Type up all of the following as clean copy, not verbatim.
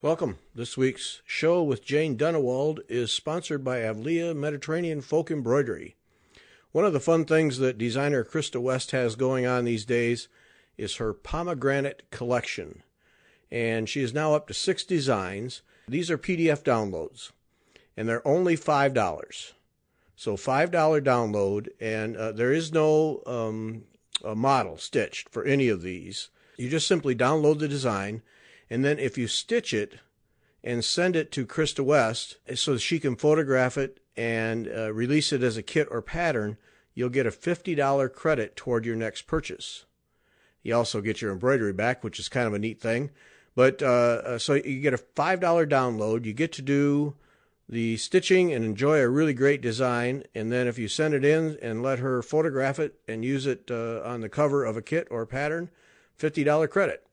Welcome. This week's show with Jane Dunnewold is sponsored by Avlia Mediterranean Folk Embroidery. One of the fun things that designer Krista West has going on these days is her pomegranate collection. And she is now up to 6 designs. These are PDF downloads, and they're only $5. So $5 download, and there is no model stitched for any of these. You just simply download the design, and then if you stitch it and send it to Krista West so that she can photograph it and release it as a kit or pattern, you'll get a $50 credit toward your next purchase. You also get your embroidery back, which is kind of a neat thing. But so you get a $5 download. You get to do the stitching and enjoy a really great design. And then if you send it in and let her photograph it and use it on the cover of a kit or pattern, $50 credit.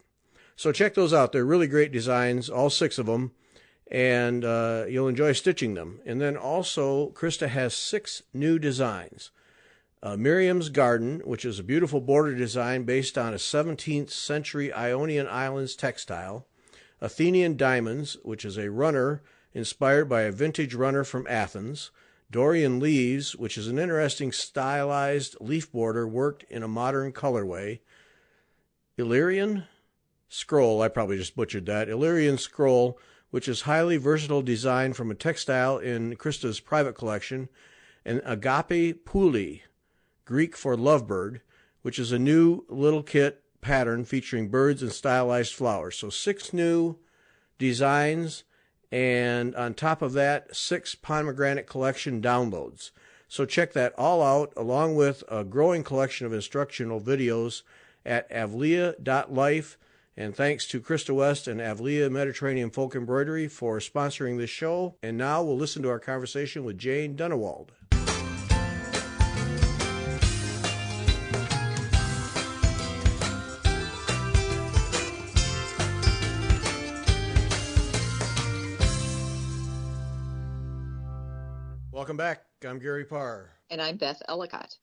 So check those out. They're really great designs, all 6 of them, and you'll enjoy stitching them. And then also, Krista has 6 new designs. Miriam's Garden, which is a beautiful border design based on a 17th century Ionian Islands textile. Athenian Diamonds, which is a runner inspired by a vintage runner from Athens. Dorian Leaves, which is an interesting stylized leaf border worked in a modern colorway. Illyrian Scroll, I probably just butchered that. Illyrian Scroll, which is highly versatile design from a textile in Krista's private collection. And Agape Puli, Greek for lovebird, which is a new little kit pattern featuring birds and stylized flowers. So 6 new designs, and on top of that, 6 pomegranate collection downloads. So check that all out, along with a growing collection of instructional videos at avlia.life. And thanks to Krista West and Avlia Mediterranean Folk Embroidery for sponsoring this show. And now we'll listen to our conversation with Jane Dunnewold. Welcome back. I'm Gary Parr. And I'm Beth Ellicott.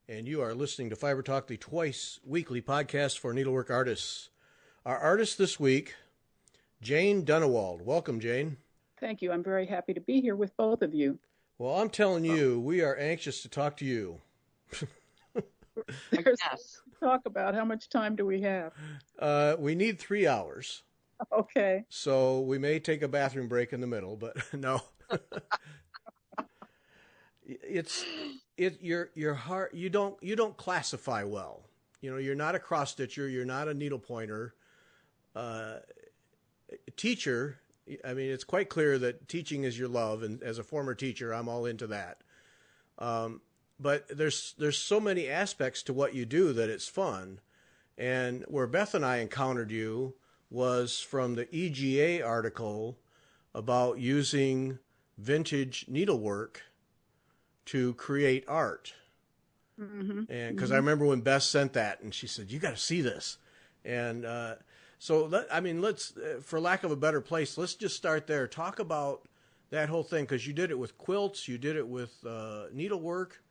And you are listening to Fiber Talk, the twice weekly podcast for needlework artists. Our artist this week, Jane Dunnewold. Welcome, Jane. Thank you. I'm very happy to be here with both of you. Well, I'm telling you, we are anxious to talk to you. There's to talk about. How much time do we have? We need 3 hours. Okay. So we may take a bathroom break in the middle, but no. Your heart. You don't classify well. You know, you're not a cross stitcher. You're not a needle pointer. Teacher. I mean, it's quite clear that teaching is your love, and as a former teacher, I'm all into that. But there's so many aspects to what you do that it's fun. And where Beth and I encountered you was from the EGA article about using vintage needlework to create art. Mm-hmm. And because I remember when Beth sent that, and she said, "You got to see this." And let's, for lack of a better place, let's just start there. Talk about that whole thing, because you did it with quilts, you did it with needlework.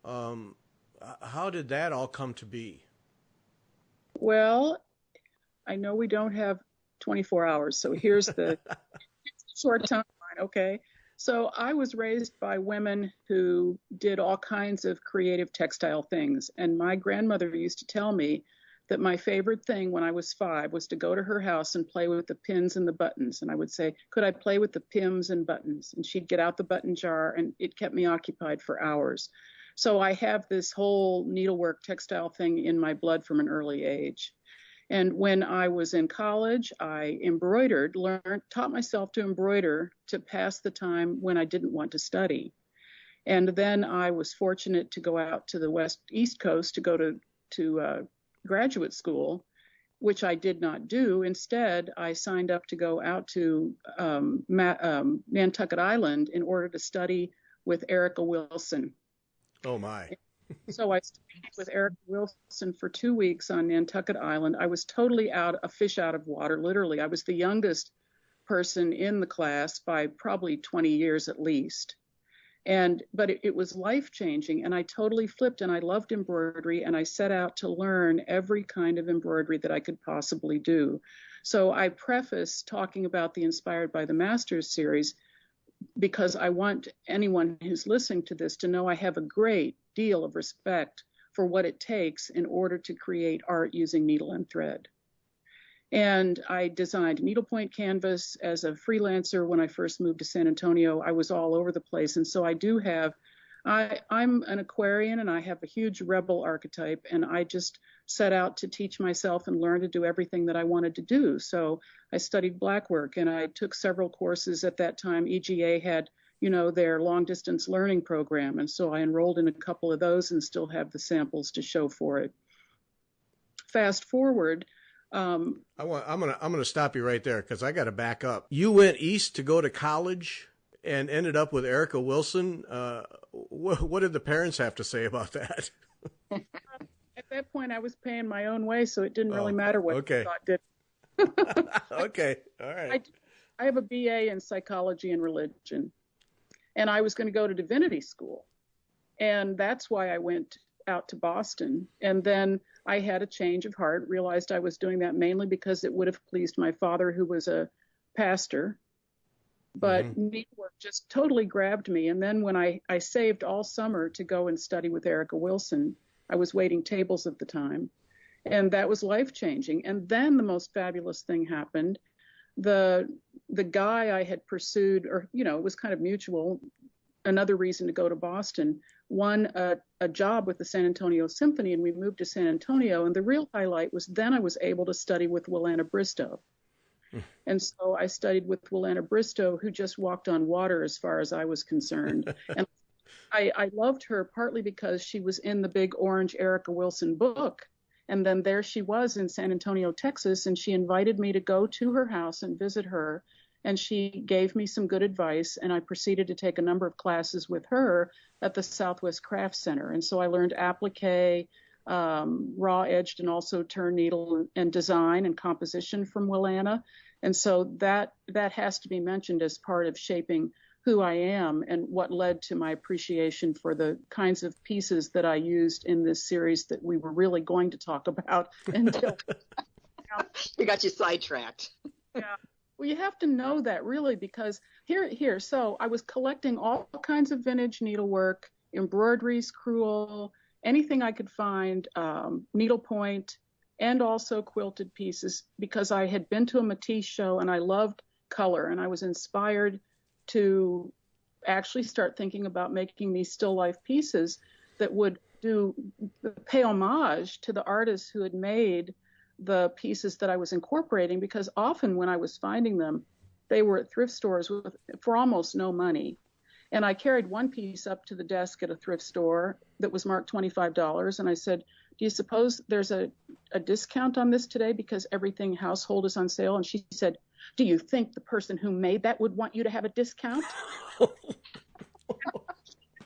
How did that all come to be? Well, I know we don't have 24 hours, so here's the short timeline, okay? So I was raised by women who did all kinds of creative textile things. And my grandmother used to tell me that my favorite thing when I was 5 was to go to her house and play with the pins and the buttons. And I would say, could I play with the pims and buttons? And she'd get out the button jar, and it kept me occupied for hours. So I have this whole needlework textile thing in my blood from an early age. And when I was in college, I embroidered, taught myself to embroider to pass the time when I didn't want to study. And then I was fortunate to go out to the East Coast to go to graduate school, which I did not do. Instead, I signed up to go out to Nantucket Island in order to study with Eva Wilson. Oh, my. So I studied with Eva Wilson for 2 weeks on Nantucket Island. I was totally a fish out of water, literally. I was the youngest person in the class by probably 20 years at least. But it was life-changing, and I totally flipped, and I loved embroidery, and I set out to learn every kind of embroidery that I could possibly do. So I preface talking about the Inspired by the Masters series because I want anyone who's listening to this to know I have a great deal of respect for what it takes in order to create art using needle and thread. And I designed needlepoint canvas as a freelancer when I first moved to San Antonio. I was all over the place. And so I do have, I'm an Aquarian and I have a huge rebel archetype, and I just set out to teach myself and learn to do everything that I wanted to do. So I studied blackwork and I took several courses at that time. EGA had, their long distance learning program. And so I enrolled in a couple of those and still have the samples to show for it. Fast forward. I'm gonna stop you right there because I got to back up. You went east to go to college and ended up with Eva Wilson. What did the parents have to say about that? At that point, I was paying my own way, so it didn't really matter what I thought did. Okay, all right. I have a BA in psychology and religion, and I was going to go to divinity school, and that's why I went out to Boston. And then I had a change of heart, realized I was doing that mainly because it would have pleased my father, who was a pastor. But needlework just totally grabbed me. And then when I saved all summer to go and study with Eva Wilson, I was waiting tables at the time. And that was life-changing. And then the most fabulous thing happened. The guy I had pursued, or, it was kind of mutual, another reason to go to Boston, won a job with the San Antonio Symphony, and we moved to San Antonio. And the real highlight was then I was able to study with Willana Bristow. And so I studied with Willana Bristow, who just walked on water as far as I was concerned. And I loved her partly because she was in the big orange Eva Wilson book. And then there she was in San Antonio, Texas, and she invited me to go to her house and visit her. And she gave me some good advice, and I proceeded to take a number of classes with her at the Southwest Craft Center. And so I learned applique, raw edged, and also turn needle and design and composition from Willana. And so that has to be mentioned as part of shaping who I am and what led to my appreciation for the kinds of pieces that I used in this series that we were really going to talk about until we got you sidetracked. Yeah. Well, you have to know that really, because here. So I was collecting all kinds of vintage needlework, embroideries, crewel, anything I could find, needlepoint, and also quilted pieces, because I had been to a Matisse show and I loved color, and I was inspired to actually start thinking about making these still life pieces that would pay homage to the artists who had made the pieces that I was incorporating, because often when I was finding them, they were at thrift stores for almost no money. And I carried one piece up to the desk at a thrift store that was marked $25. And I said, do you suppose there's a discount on this today because everything household is on sale? And she said, do you think the person who made that would want you to have a discount? I had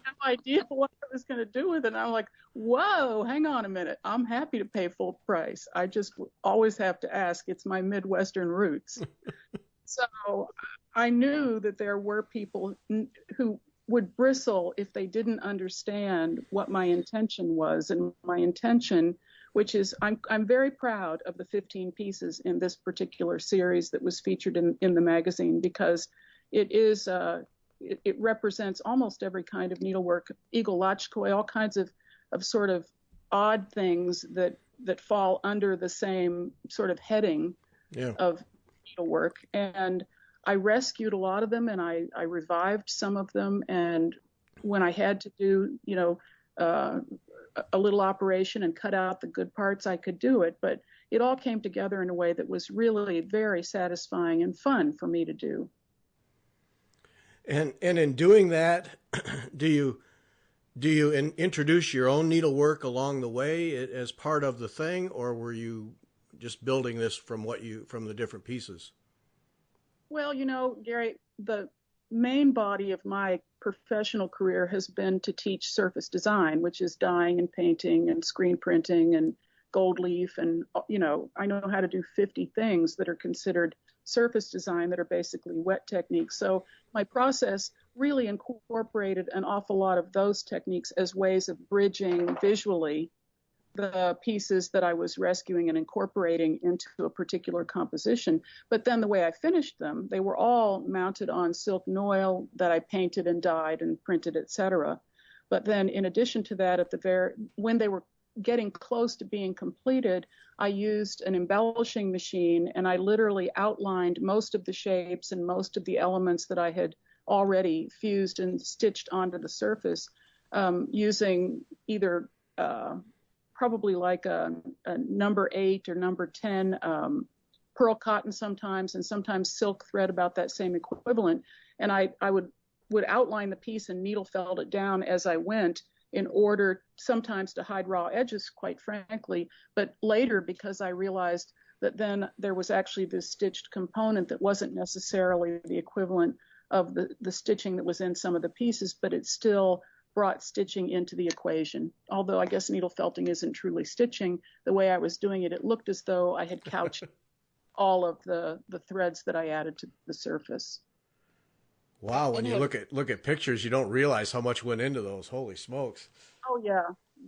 no idea what I was going to do with it. And I'm like, whoa, hang on a minute. I'm happy to pay full price. I just always have to ask. It's my Midwestern roots. So I knew that there were people who would bristle if they didn't understand what my intention was. And my intention, which is I'm very proud of the 15 pieces in this particular series that was featured in the magazine, because it is it represents almost every kind of needlework, eagle lachkoi, all kinds of sort of odd things that fall under the same sort of heading of needlework. And I rescued a lot of them, and I revived some of them. And when I had to do, a little operation and cut out the good parts, I could do it. But it all came together in a way that was really very satisfying and fun for me to do. And in doing that, do you introduce your own needlework along the way as part of the thing, or were you just building this from the different pieces? Well, Gary, the main body of my professional career has been to teach surface design, which is dyeing and painting and screen printing and gold leaf. And, I know how to do 50 things that are considered surface design that are basically wet techniques. So my process really incorporated an awful lot of those techniques as ways of bridging visually the pieces that I was rescuing and incorporating into a particular composition. But then the way I finished them, they were all mounted on silk noil that I painted and dyed and printed, etc. But then in addition to that, when they were getting close to being completed, I used an embellishing machine, and I literally outlined most of the shapes and most of the elements that I had already fused and stitched onto the surface, using either probably like a number 8 or number 10 pearl cotton sometimes, and sometimes silk thread about that same equivalent. And I would outline the piece and needle felt it down as I went, in order sometimes to hide raw edges, quite frankly. But later, because I realized that then there was actually this stitched component that wasn't necessarily the equivalent of the stitching that was in some of the pieces, but it still brought stitching into the equation. Although I guess needle felting isn't truly stitching, the way I was doing it, it looked as though I had couched all of the threads that I added to the surface. Wow, when you look at pictures, you don't realize how much went into those. Holy smokes. Oh, yeah.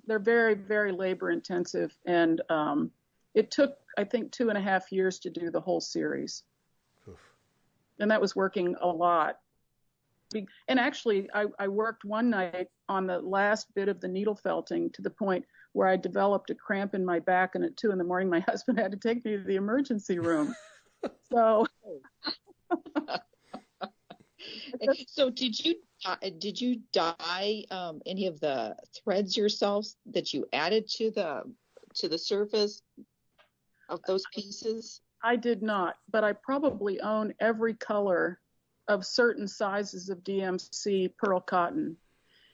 They're very, very labor intensive. And it took, I think, 2.5 years to do the whole series. Oof. And that was working a lot. And actually, I worked one night on the last bit of the needle felting to the point where I developed a cramp in my back, and at 2 a.m, my husband had to take me to the emergency room. So... So did you dye any of the threads yourselves that you added to the surface of those pieces? I did not, but I probably own every color of certain sizes of DMC pearl cotton.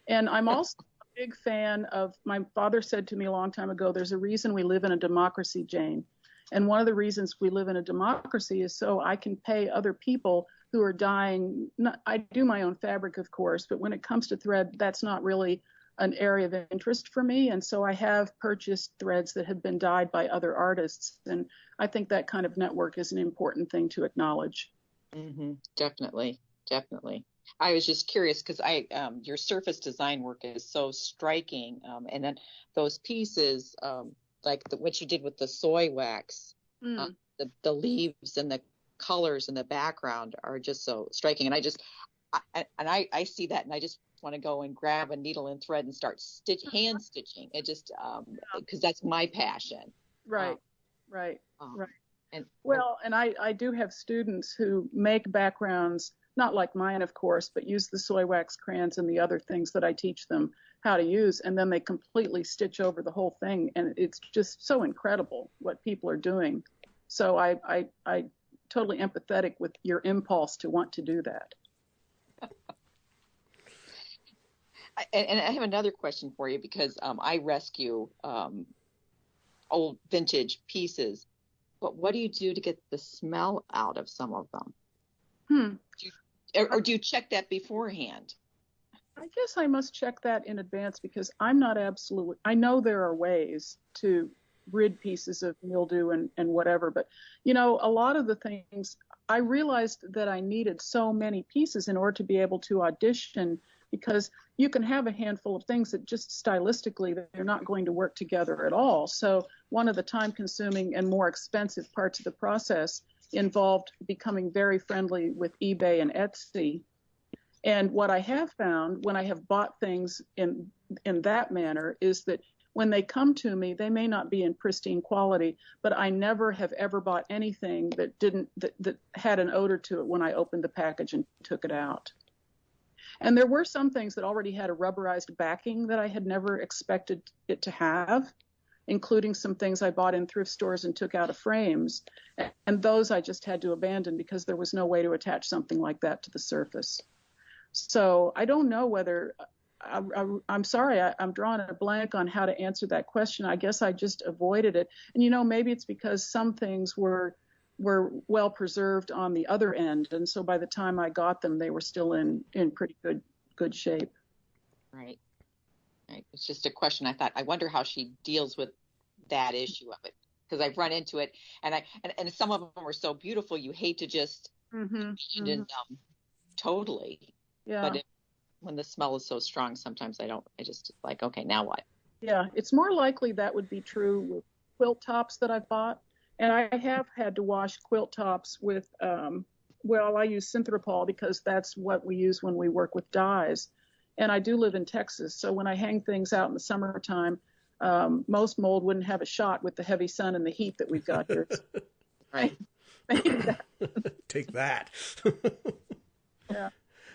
And I'm also a big fan of, my father said to me a long time ago, there's a reason we live in a democracy, Jane. And one of the reasons we live in a democracy is so I can pay other people who are dyeing. I do my own fabric, of course, but when it comes to thread, that's not really an area of interest for me. And so I have purchased threads that have been dyed by other artists. And I think that kind of network is an important thing to acknowledge. Mm-hmm. Definitely. I was just curious because your surface design work is so striking. And then those pieces, like what you did with the soy wax, the leaves and the colors in the background are just so striking. And I see that, and I just want to go and grab a needle and thread and start hand stitching. It just, because that's my passion. Right. And I do have students who make backgrounds, not like mine, of course, but use the soy wax crayons and the other things that I teach them how to use, and then they completely stitch over the whole thing. And it's just so incredible what people are doing. So I totally empathetic with your impulse to want to do that. And I have another question for you, because I rescue old vintage pieces, but what do you do to get the smell out of some of them? Or do you check that beforehand? I guess I must check that in advance, because I'm not absolutely, I know there are ways to rid pieces of mildew and whatever, but a lot of the things, I realized that I needed so many pieces in order to be able to audition, because you can have a handful of things that just stylistically they're not going to work together at all. So one of the time consuming and more expensive parts of the process involved becoming very friendly with eBay and Etsy. And what I have found when I have bought things in that manner is that when they come to me, they may not be in pristine quality, but I never have ever bought anything that had an odor to it when I opened the package and took it out. And there were some things that already had a rubberized backing that I had never expected it to have, including some things I bought in thrift stores and took out of frames. And those I just had to abandon because there was no way to attach something like that to the surface. So I don't know whether, I'm sorry, I'm drawing a blank on how to answer that question. I guess I just avoided it. And, maybe it's because some things were well preserved on the other end. And so by the time I got them, they were still in pretty good shape. Right. It's just a question. I wonder how she deals with that issue of it, because I've run into it, and some of them are so beautiful you hate to just abandon them totally. Yeah. But when the smell is so strong, sometimes I just like, okay, now what? Yeah, it's more likely that would be true with quilt tops that I've bought. And I have had to wash quilt tops with, well, I use synthropol because that's what we use when we work with dyes. And I do live in Texas, so when I hang things out in the summertime, most mold wouldn't have a shot with the heavy sun and the heat that we've got here. Right. Take that. Yeah.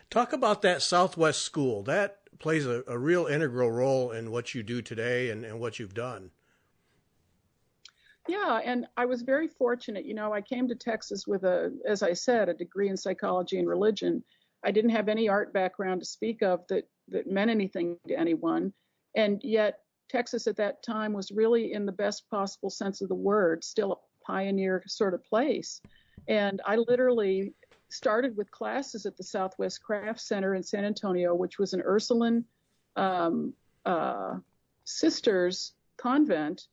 Talk about that Southwest school. That plays a real integral role in what you do today and what you've done. Yeah, and I was very fortunate. I came to Texas with as I said, a degree in psychology and religion. I didn't have any art background to speak of that meant anything to anyone. And yet Texas at that time was really, in the best possible sense of the word, still a pioneer sort of place. And I literally started with classes at the Southwest Craft Center in San Antonio, which was an Ursuline sisters convent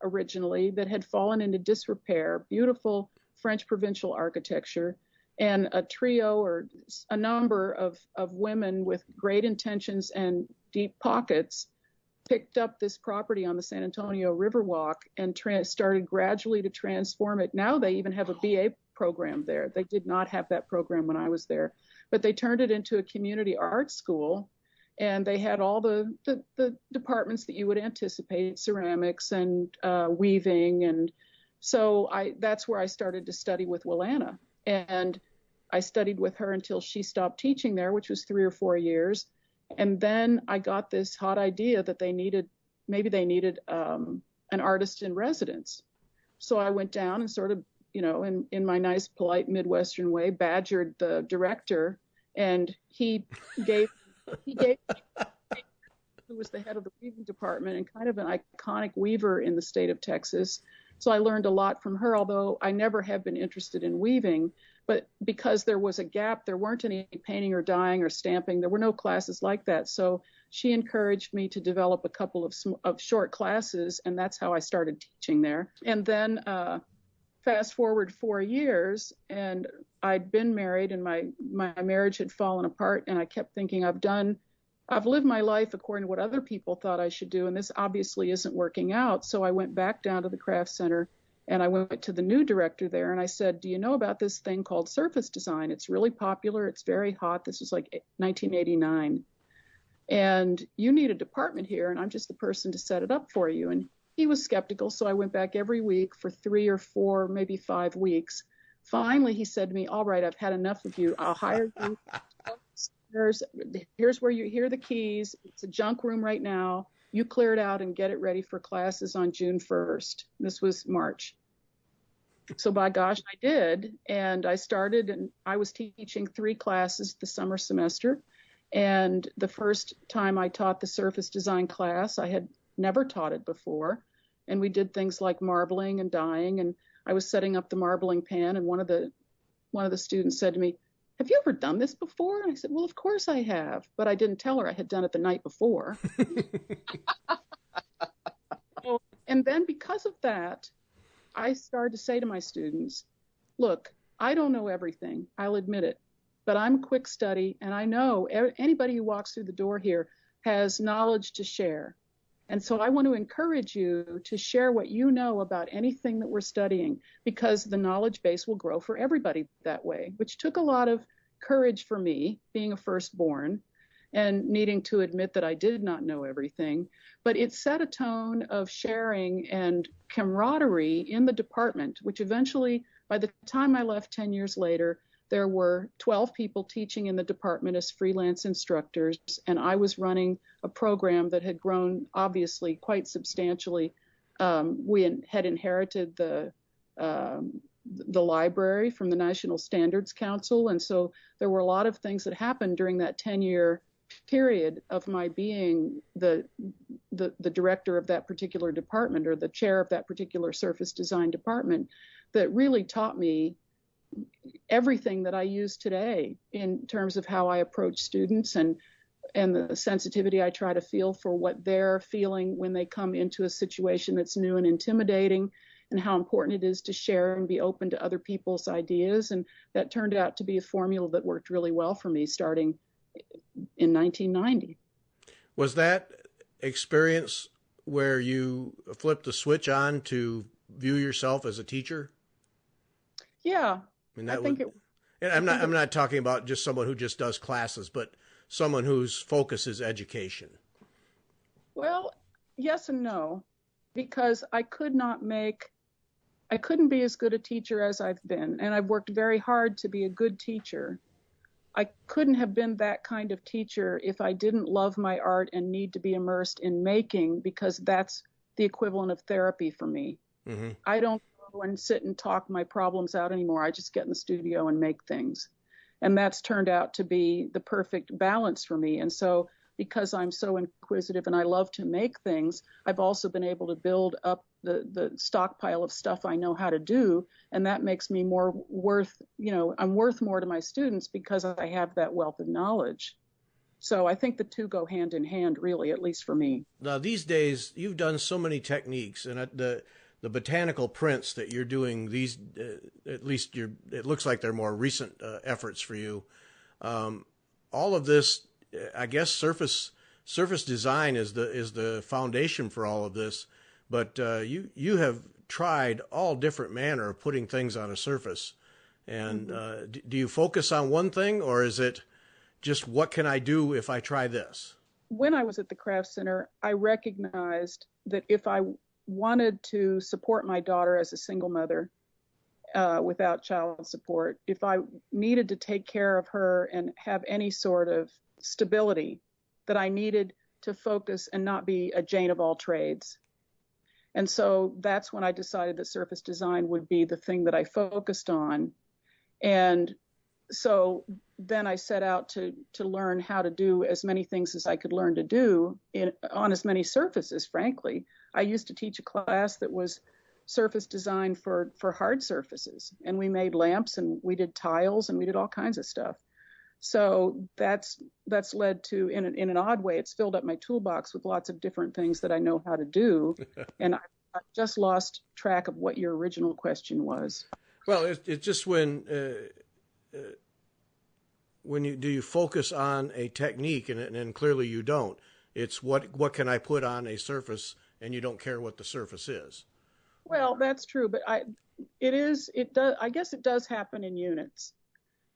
originally that had fallen into disrepair, beautiful French provincial architecture, and a trio or a number of women with great intentions and deep pockets picked up this property on the San Antonio Riverwalk and started gradually to transform it. Now they even have a BA program there. They did not have that program when I was there, but they turned it into a community art school. And they had all the departments that you would anticipate, ceramics and weaving. And so that's where I started to study with Wilana. And I studied with her until she stopped teaching there, which was 3 or 4 years. And then I got this hot idea that maybe they needed an artist in residence. So I went down and sort of, in my nice, polite Midwestern way, badgered the director, and he gave who was the head of the weaving department and kind of an iconic weaver in the state of Texas. So I learned a lot from her, although I never have been interested in weaving. But because there was a gap, there weren't any painting or dyeing or stamping. There were no classes like that. So she encouraged me to develop a couple of short classes, and that's how I started teaching there. And then fast forward 4 years, and I'd been married, and my marriage had fallen apart, and I kept thinking, I've lived my life according to what other people thought I should do, and this obviously isn't working out. So I went back down to the craft center, and I went to the new director there, and I said, do you know about this thing called surface design? It's really popular. It's very hot. This was like 1989. And you need a department here, and I'm just the person to set it up for you. And he was skeptical, so I went back every week for 3 or 4, maybe 5 weeks. Finally, he said to me, all right, I've had enough of you. I'll hire you. Here's where here are the keys. It's a junk room right now. You clear it out and get it ready for classes on June 1st. This was March. So by gosh, I did. And I started, and I was teaching 3 classes the summer semester. And the first time I taught the surface design class, I had never taught it before. And we did things like marbling and dyeing. And I was setting up the marbling pan. And one of the students said to me, have you ever done this before? And I said, well, of course I have. But I didn't tell her I had done it the night before. And then because of that, I started to say to my students, look, I don't know everything. I'll admit it. But I'm a quick study, and I know anybody who walks through the door here has knowledge to share. And so I want to encourage you to share what you know about anything that we're studying, because the knowledge base will grow for everybody that way, which took a lot of courage for me, being a firstborn and needing to admit that I did not know everything. But it set a tone of sharing and camaraderie in the department, which eventually, by the time I left 10 years later, there were 12 people teaching in the department as freelance instructors, and I was running a program that had grown obviously quite substantially. We had inherited the library from the National Standards Council, and so there were a lot of things that happened during that 10-year period of my being the director of that particular department, or the chair of that particular surface design department, that really taught me everything that I use today in terms of how I approach students and the sensitivity I try to feel for what they're feeling when they come into a situation that's new and intimidating, and how important it is to share and be open to other people's ideas. And that turned out to be a formula that worked really well for me starting in 1990. Was that experience where you flip the switch on to view yourself as a teacher? Yeah, I mean, I think it. and I'm not talking about just someone who just does classes, but someone whose focus is education. Well, yes and no, because I couldn't be as good a teacher as I've been, and I've worked very hard to be a good teacher. I couldn't have been that kind of teacher if I didn't love my art and need to be immersed in making, because that's the equivalent of therapy for me. Mm-hmm. I don't go and sit and talk my problems out anymore. I just get in the studio and make things. And that's turned out to be the perfect balance for me. And so because I'm so inquisitive and I love to make things, I've also been able to build up the stockpile of stuff I know how to do. And that makes me more worth, I'm worth more to my students because I have that wealth of knowledge. So I think the two go hand in hand, really, at least for me. Now, these days, you've done so many techniques, and the botanical prints that you're doing, these, at least it looks like they're more recent efforts for you. All of this, I guess surface design is the foundation for all of this, but you have tried all different manner of putting things on a surface. And do you focus on one thing, or is it just what can I do if I try this? When I was at the Craft Center, I recognized that if I wanted to support my daughter as a single mother without child support, if I needed to take care of her and have any sort of stability, that I needed to focus and not be a Jane of all trades. And so that's when I decided that surface design would be the thing that I focused on. And so then I set out to learn how to do as many things as I could learn to do on as many surfaces, frankly. I used to teach a class that was surface design for hard surfaces, and we made lamps and we did tiles and we did all kinds of stuff. So that's led to, in an odd way, it's filled up my toolbox with lots of different things that I know how to do. And I just lost track of what your original question was. Well, it's just when you focus on a technique, and clearly you don't. It's what can I put on a surface, and you don't care what the surface is. Well, that's true, but I guess it does happen in units.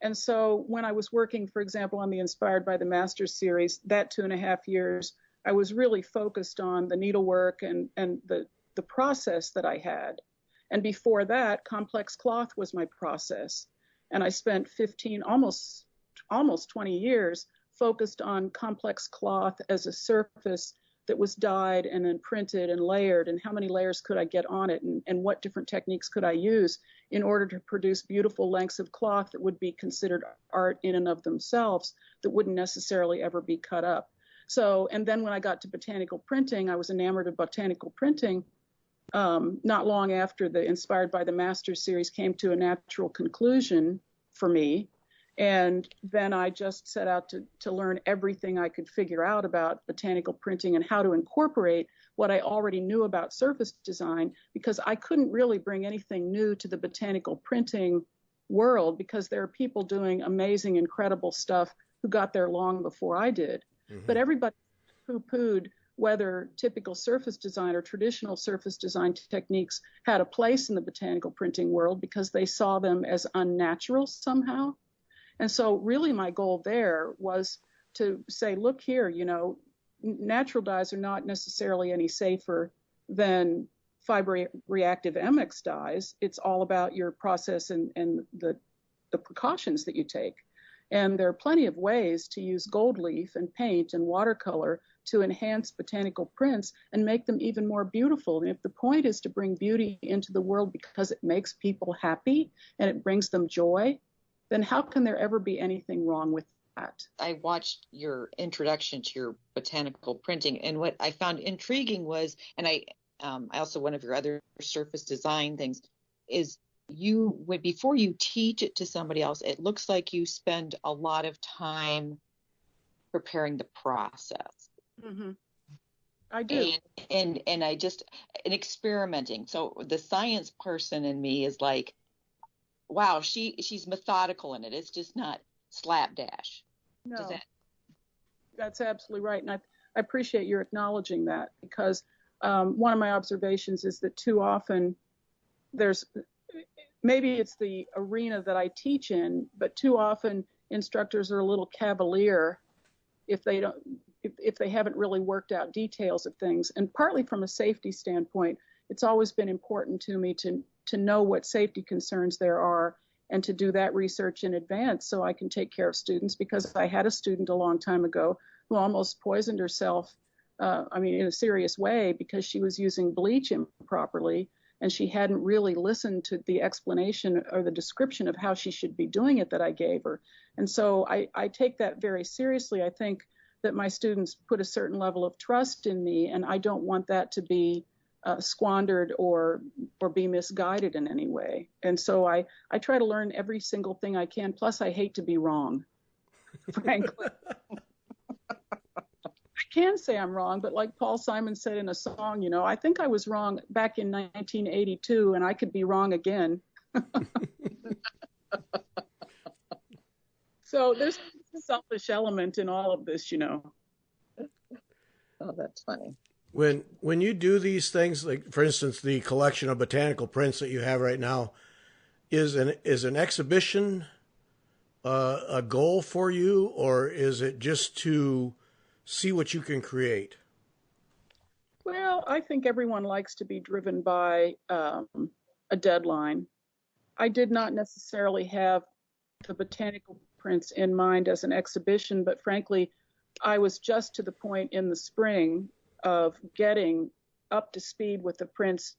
And so when I was working, for example, on the Inspired by the Masters series, that 2.5 years, I was really focused on the needlework and the process that I had. And before that, complex cloth was my process. And I spent almost 20 years focused on complex cloth as a surface that was dyed and then printed and layered, and how many layers could I get on it, and what different techniques could I use in order to produce beautiful lengths of cloth that would be considered art in and of themselves, that wouldn't necessarily ever be cut up. So, and then when I got to botanical printing, I was enamored of botanical printing. Not long after the Inspired by the Masters series came to a natural conclusion for me. And then I just set out to learn everything I could figure out about botanical printing and how to incorporate what I already knew about surface design, because I couldn't really bring anything new to the botanical printing world, because there are people doing amazing, incredible stuff who got there long before I did. Mm-hmm. But everybody poo-pooed whether typical surface design or traditional surface design techniques had a place in the botanical printing world, because they saw them as unnatural somehow. And so really my goal there was to say, look here, natural dyes are not necessarily any safer than fiber reactive MX dyes. It's all about your process and the precautions that you take. And there are plenty of ways to use gold leaf and paint and watercolor to enhance botanical prints and make them even more beautiful. And if the point is to bring beauty into the world because it makes people happy and it brings them joy, then how can there ever be anything wrong with that? I watched your introduction to your botanical printing, and what I found intriguing was, and I also, one of your other surface design things is before you teach it to somebody else, it looks like you spend a lot of time preparing the process. Mm-hmm. I do. And experimenting. So the science person in me is like, wow, she's methodical in it. It's just not slapdash. No, that's absolutely right. And I appreciate your acknowledging that, because one of my observations is that too often maybe it's the arena that I teach in, but too often instructors are a little cavalier if they haven't really worked out details of things. And partly from a safety standpoint, it's always been important to me to know what safety concerns there are and to do that research in advance so I can take care of students, because I had a student a long time ago who almost poisoned herself, in a serious way, because she was using bleach improperly and she hadn't really listened to the explanation or the description of how she should be doing it that I gave her. And so I take that very seriously. I think that my students put a certain level of trust in me, and I don't want that to be squandered or be misguided in any way. And so I try to learn every single thing I can. Plus, I hate to be wrong, frankly. I can say I'm wrong, but like Paul Simon said in a song, I think I was wrong back in 1982, and I could be wrong again. So there's a selfish element in all of this, Oh, that's funny. When you do these things, like for instance, the collection of botanical prints that you have right now, is an exhibition a goal for you, or is it just to see what you can create? Well, I think everyone likes to be driven by a deadline. I did not necessarily have the botanical prints in mind as an exhibition, but frankly, I was just to the point in the spring of getting up to speed with the prints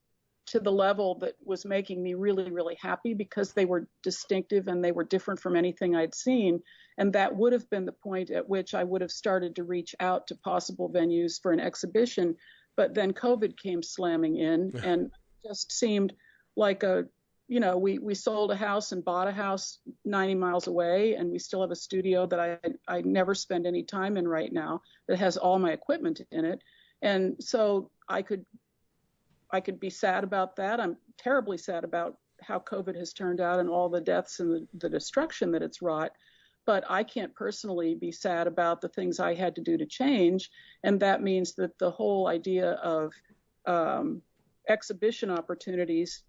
to the level that was making me really, really happy, because they were distinctive and they were different from anything I'd seen. And that would have been the point at which I would have started to reach out to possible venues for an exhibition. But then COVID came slamming in and just seemed like we sold a house and bought a house 90 miles away, and we still have a studio that I never spend any time in right now that has all my equipment in it. And so I could be sad about that. I'm terribly sad about how COVID has turned out and all the deaths and the destruction that it's wrought. But I can't personally be sad about the things I had to do to change. And that means that the whole idea of exhibition opportunities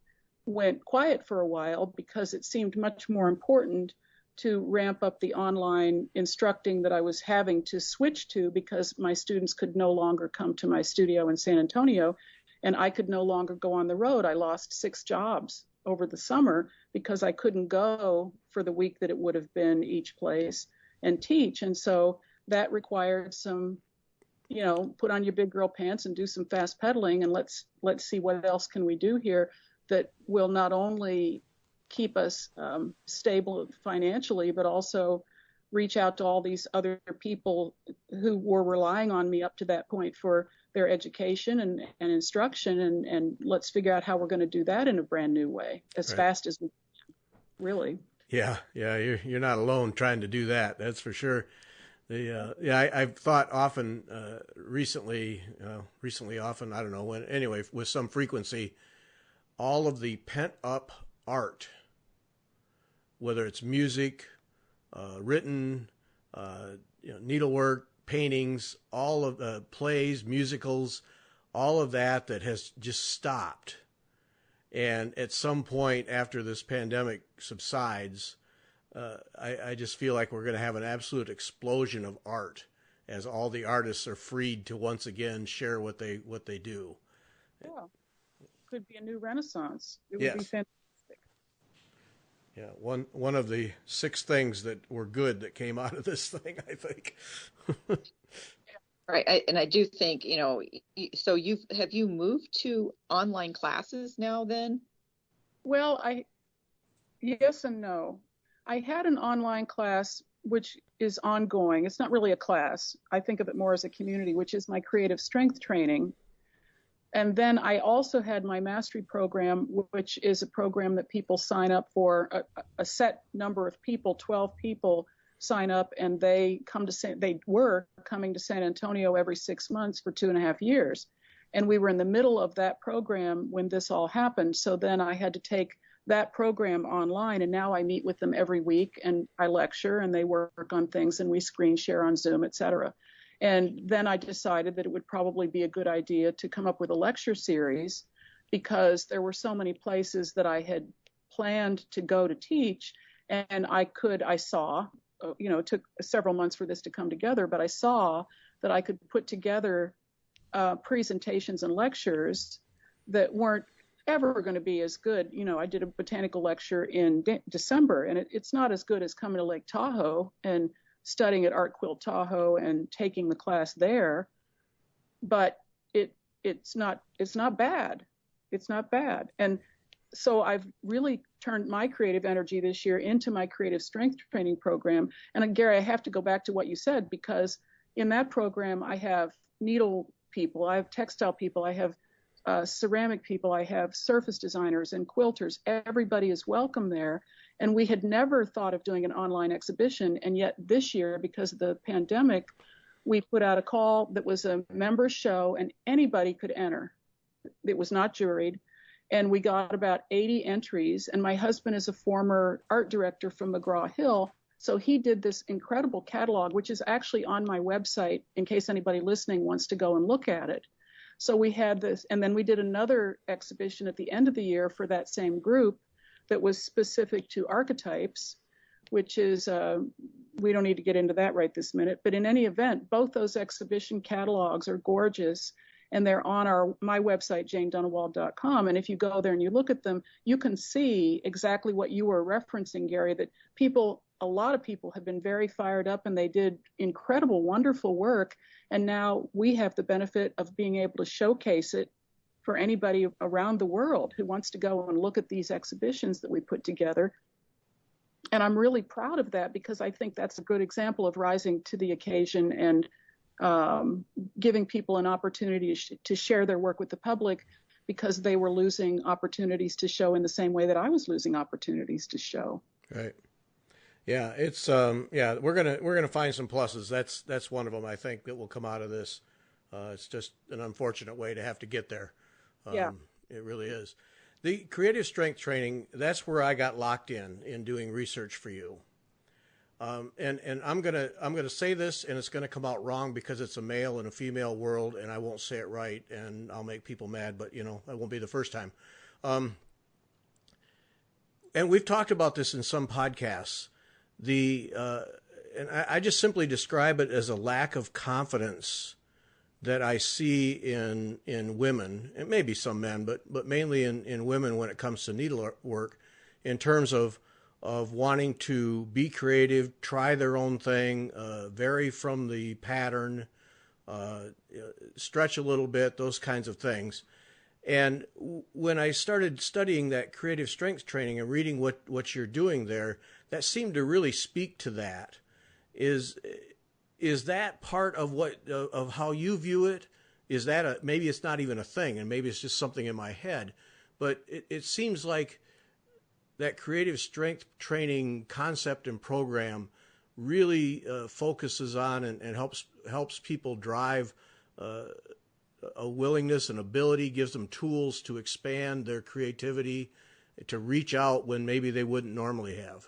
went quiet for a while, because it seemed much more important to ramp up the online instructing that I was having to switch to, because my students could no longer come to my studio in San Antonio, and I could no longer go on the road. I lost 6 jobs over the summer because I couldn't go for the week that it would have been each place and teach. And so that required some, put on your big girl pants and do some fast pedaling, and let's see what else can we do here that will not only keep us stable financially, but also reach out to all these other people who were relying on me up to that point for their education and instruction, and let's figure out how we're going to do that in a brand new way as fast as we can, really. Yeah, you're not alone trying to do that. That's for sure. I've thought often recently often, I don't know when, anyway, with some frequency, all of the pent up art, whether it's music, written, needlework, paintings, all of the plays, musicals, all of that has just stopped. And at some point after this pandemic subsides, I just feel like we're going to have an absolute explosion of art as all the artists are freed to once again share what they do. Yeah, could be a new renaissance. It would be fantastic. Yeah, one of the 6 things that were good that came out of this thing, I think. Right, and I do think, so have you moved to online classes now then? Well, yes and no. I had an online class which is ongoing. It's not really a class. I think of it more as a community, which is my creative strength training. And then I also had my mastery program, which is a program that people sign up for. A set number of people, 12 people, sign up, and they were coming to San Antonio every 6 months for 2.5 years. And we were in the middle of that program when this all happened. So then I had to take that program online, and now I meet with them every week, and I lecture, and they work on things, and we screen share on Zoom, et cetera. And then I decided that it would probably be a good idea to come up with a lecture series, because there were so many places that I had planned to go to teach. And I saw, it took several months for this to come together, but I saw that I could put together presentations and lectures that weren't ever going to be as good. I did a botanical lecture in December, and it's not as good as coming to Lake Tahoe and studying at Art Quill Tahoe and taking the class there, but it's not bad. It's not bad. And so I've really turned my creative energy this year into my creative strength training program. And Gary, I have to go back to what you said, because in that program I have needle people, I have textile people, I have ceramic people, I have surface designers and quilters. Everybody is welcome there. And we had never thought of doing an online exhibition. And yet this year, because of the pandemic, we put out a call that was a member show and anybody could enter. It was not juried. And we got about 80 entries. And my husband is a former art director from McGraw-Hill. So he did this incredible catalog, which is actually on my website in case anybody listening wants to go and look at it. So we had this, and then we did another exhibition at the end of the year for that same group that was specific to archetypes, which is, we don't need to get into that right this minute, but in any event, both those exhibition catalogs are gorgeous, and they're on my website, janedunnewold.com. And if you go there and you look at them, you can see exactly what you were referencing, Gary, that a lot of people have been very fired up, and they did incredible, wonderful work. And now we have the benefit of being able to showcase it for anybody around the world who wants to go and look at these exhibitions that we put together. And I'm really proud of that, because I think that's a good example of rising to the occasion and giving people an opportunity to share their work with the public, because they were losing opportunities to show in the same way that I was losing opportunities to show. Right. Yeah, it's we're gonna find some pluses. That's one of them, I think, that will come out of this. It's just an unfortunate way to have to get there. Yeah, it really is. The creative strength training, that's where I got locked in doing research for you. And I'm gonna say this, and it's gonna come out wrong because it's a male and a female world, and I won't say it right, and I'll make people mad, but that won't be the first time. And we've talked about this in some podcasts. And I just simply describe it as a lack of confidence that I see in women, and maybe some men, but mainly in women when it comes to needlework, in terms of wanting to be creative, try their own thing, vary from the pattern, stretch a little bit, those kinds of things. And when I started studying that creative strength training and reading what you're doing there, that seemed to really speak to that. Is that part of of how you view it? Is that maybe it's not even a thing, and maybe it's just something in my head, but it seems like that creative strength training concept and program really focuses on and helps people drive a willingness and ability, gives them tools to expand their creativity, to reach out when maybe they wouldn't normally have.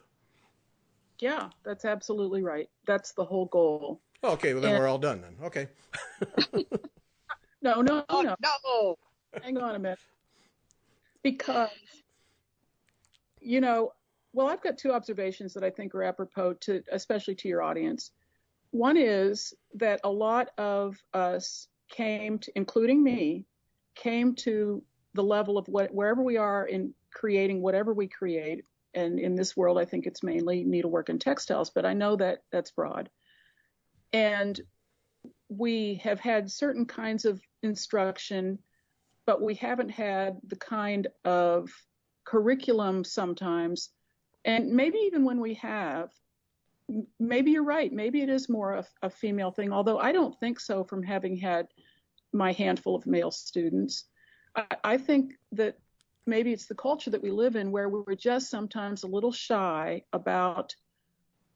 Yeah, that's absolutely right. That's the whole goal. Okay, well then we're all done then. Okay. No. No. Hang on a minute. Because, I've got two observations that I think are apropos especially to your audience. One is that a lot of us including me, came to the level of wherever we are in creating whatever we create. And in this world, I think it's mainly needlework and textiles, but I know that that's broad. And we have had certain kinds of instruction, but we haven't had the kind of curriculum sometimes. And maybe even when we have, maybe you're right. Maybe it is more a female thing, although I don't think so from having had my handful of male students. I think that maybe it's the culture that we live in where we're just sometimes a little shy about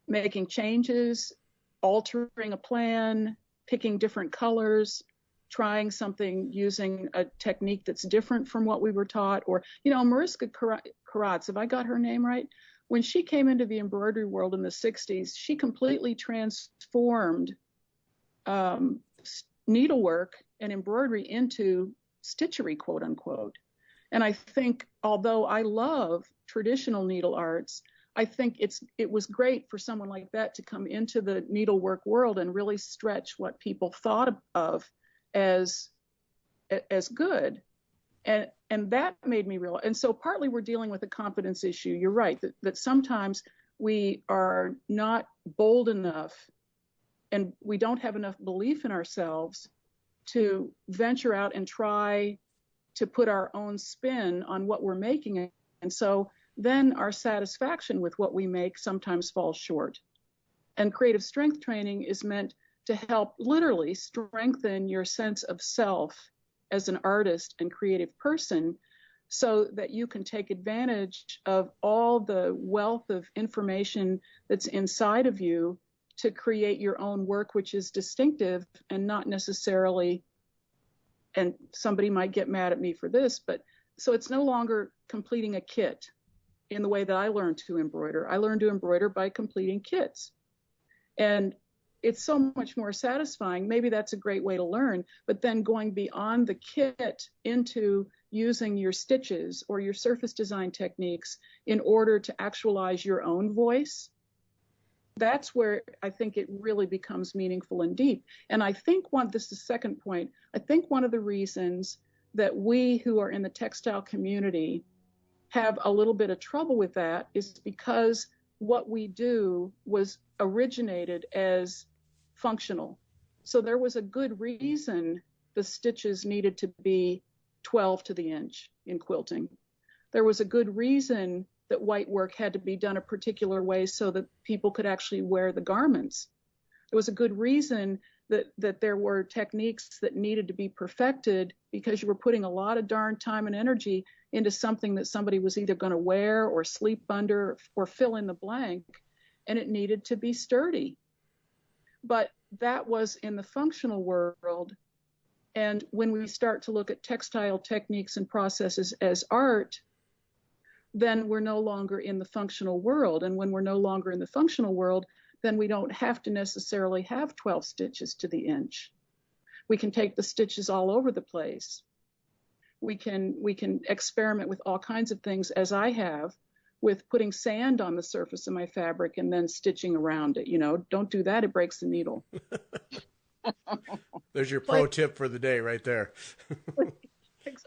making changes, altering a plan, picking different colors, trying something using a technique that's different from what we were taught. Or, Mariska Karatz, have I got her name right? When she came into the embroidery world in the 60s, she completely transformed needlework and embroidery into stitchery, quote unquote. And I think, although I love traditional needle arts, I think it was great for someone like that to come into the needlework world and really stretch what people thought of as good. And that made me realize. And so partly we're dealing with a confidence issue. You're right, that sometimes we are not bold enough and we don't have enough belief in ourselves to venture out and try to put our own spin on what we're making. And so then our satisfaction with what we make sometimes falls short. And creative strength training is meant to help literally strengthen your sense of self as an artist and creative person so that you can take advantage of all the wealth of information that's inside of you to create your own work, which is distinctive and not necessarily, and somebody might get mad at me for this, but so it's no longer completing a kit in the way that I learned to embroider. I learned to embroider by completing kits. And it's so much more satisfying. Maybe that's a great way to learn, but then going beyond the kit into using your stitches or your surface design techniques in order to actualize your own voice, that's where I think it really becomes meaningful and deep. And I think this is the second point, I think one of the reasons that we who are in the textile community have a little bit of trouble with that is because what we do was originated as functional. So there was a good reason the stitches needed to be 12 to the inch in quilting. There was a good reason that white work had to be done a particular way so that people could actually wear the garments. There was a good reason that there were techniques that needed to be perfected because you were putting a lot of darn time and energy into something that somebody was either going to wear or sleep under or fill in the blank, and it needed to be sturdy. But that was in the functional world. And when we start to look at textile techniques and processes as art, then we're no longer in the functional world. And when we're no longer in the functional world, then we don't have to necessarily have 12 stitches to the inch. We can take the stitches all over the place. We can experiment with all kinds of things, as I have, with putting sand on the surface of my fabric and then stitching around it. Don't do that, it breaks the needle. There's your pro tip for the day right there.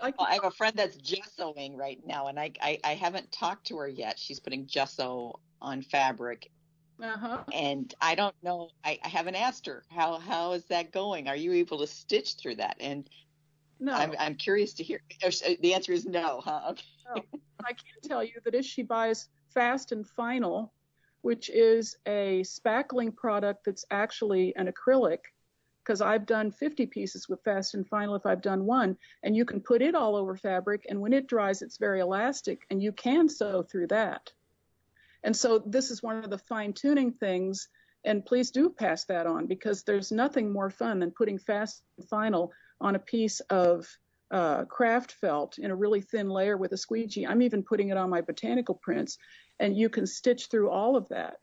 I have a friend that's gessoing right now, and I haven't talked to her yet. She's putting gesso on fabric. Uh-huh. And I don't know, I haven't asked her, how is that going? Are you able to stitch through that? And no. I'm curious to hear. The answer is no, huh? Okay. No. I can tell you that if she buys Fast and Final, which is a spackling product that's actually an acrylic, because I've done 50 pieces with Fast and Final if I've done one, and you can put it all over fabric, and when it dries, it's very elastic, and you can sew through that. And so this is one of the fine-tuning things, and please do pass that on, because there's nothing more fun than putting Fast and Final on a piece of craft felt in a really thin layer with a squeegee. I'm even putting it on my Botanical prints, and you can stitch through all of that.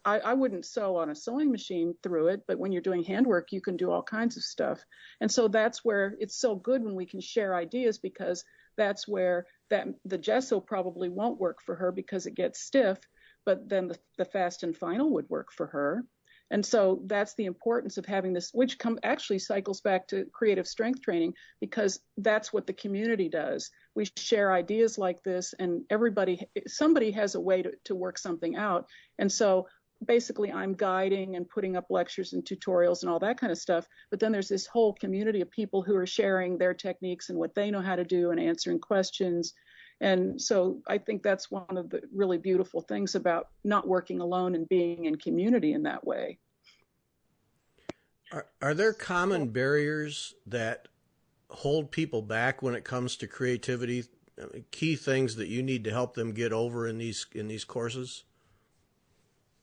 I wouldn't sew on a sewing machine through it, but when you're doing handwork, you can do all kinds of stuff. And so that's where it's so good when we can share ideas, because that's where the gesso probably won't work for her because it gets stiff, but then the Fast and Final would work for her. And so that's the importance of having this, which actually cycles back to creative strength training, because that's what the community does. We share ideas like this, and somebody has a way to work something out. And so basically I'm guiding and putting up lectures and tutorials and all that kind of stuff. But then there's this whole community of people who are sharing their techniques and what they know how to do and answering questions. And so I think that's one of the really beautiful things about not working alone and being in community in that way. Are there common barriers that hold people back when it comes to creativity? Key things that you need to help them get over in these courses?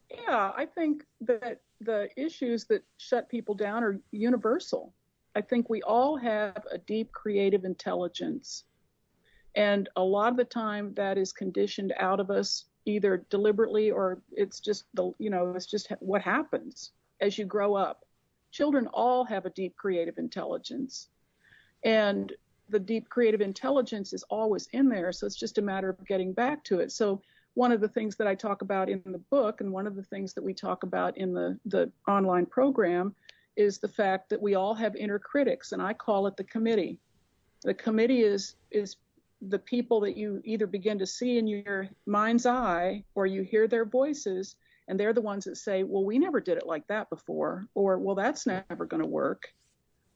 Yeah, I think that the issues that shut people down are universal. I think we all have a deep creative intelligence. And a lot of the time that is conditioned out of us, either deliberately or it's just it's just what happens as you grow up. children all have a deep creative intelligence. And the deep creative intelligence is always in there. So it's just a matter of getting back to it. So one of the things that I talk about in the book, and one of the things that we talk about in the online program, is the fact that we all have inner critics, and I call it the committee. The committee is the people that you either begin to see in your mind's eye, or you hear their voices, and they're the ones that say, well, we never did it like that before, or, well, that's never going to work,